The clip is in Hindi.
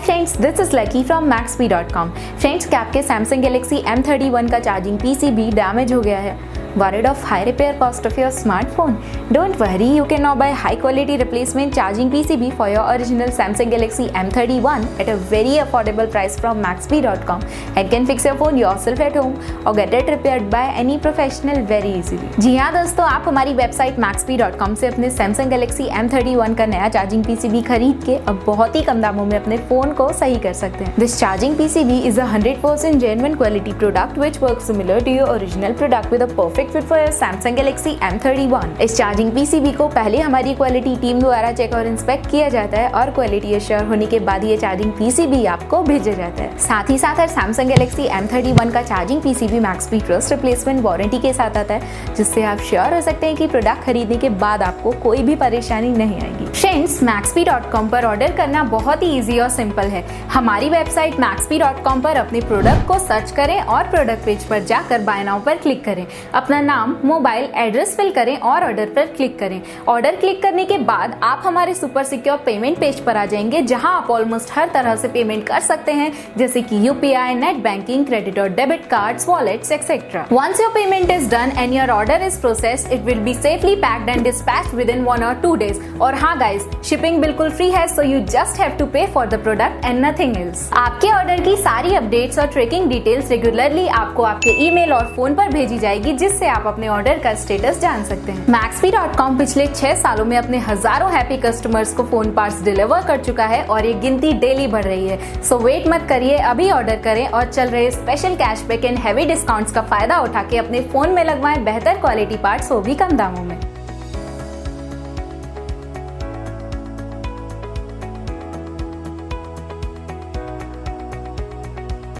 Friends, this is lucky from Maxbhi.com। Friends, क्या आपके सैमसंग गैलेक्सी M31 का चार्जिंग PCB डैमेज हो गया है? Worried of high repair cost of your smartphone? Don't worry, you can now buy high quality replacement charging PCB for your original Samsung Galaxy M31 at a very affordable price from Maxbhi.com and can fix your phone yourself at home or get it repaired by any professional very easily। जी हाँ दोस्तों, आप हमारी वेबसाइट Maxbhi.com से अपने Samsung Galaxy M31 का नया चार्जिंग PCB खरीद के अब बहुत ही कम दामों में अपने फोन को सही कर सकते हैं। This charging PCB is a 100% genuine quality product which works similar to your original product with a perfect fit for Samsung Galaxy M31। इस चार्जिंग PCB को पहले हमारी क्वालिटी टीम द्वारा चेक और इंस्पेक्ट किया जाता है और क्वालिटी एश्योर होने के बाद ये चार्जिंग PCB आपको भेजा जाता है। साथ ही साथ हर Samsung Galaxy M31 का charging PCB Maxbhi trust replacement warranty के साथ आता है, जिससे आप श्योर हो सकते हैं कि प्रोडक्ट खरीदने के बाद आपको कोई भी परेशानी नहीं आएगी। फ्रेंड्स, Maxbhi.com पर ऑर्डर करना बहुत ही ईजी और सिंपल है। हमारी वेबसाइट Maxbhi.com पर अपने प्रोडक्ट को सर्च करें और प्रोडक्ट पेज पर जाकर बाय नाउ पर क्लिक करें। अपना नाम, मोबाइल एड्रेस फिल करें और ऑर्डर पर क्लिक करें। ऑर्डर क्लिक करने के बाद आप हमारे सुपर सिक्योर पेमेंट पेज पर आ जाएंगे, जहां आप ऑलमोस्ट हर तरह से पेमेंट कर सकते हैं, जैसे कि यूपीआई, नेट बैंकिंग, क्रेडिट और debit cards, wallets etcetera. Once your payment is done and your order is processed, it will be safely packed and dispatched within 1 or 2 days। और हाँ गाइस, शिपिंग बिल्कुल फ्री है, so you just have to pay for the product and nothing else. आपके ऑर्डर की सारी अपडेट्स और ट्रैकिंग डिटेल्स रेगुलरली आपको आपके ईमेल और फोन पर भेजी जाएगी, जिससे आप अपने ऑर्डर का स्टेटस जान सकते हैं। Maxbhi.com पिछले 6 सालों में अपने हजारों हैप्पी कस्टमर्स को फोन पार्ट्स डिलीवर कर चुका है और ये गिनती डेली बढ़ रही है। सो वेट मत करिए, अभी ऑर्डर करें और चल रहे special cashback and heavy discounts का फायदा उठा के अपने फोन में लगवाएं बेहतर क्वालिटी पार्ट्स, वो भी कम दामों में।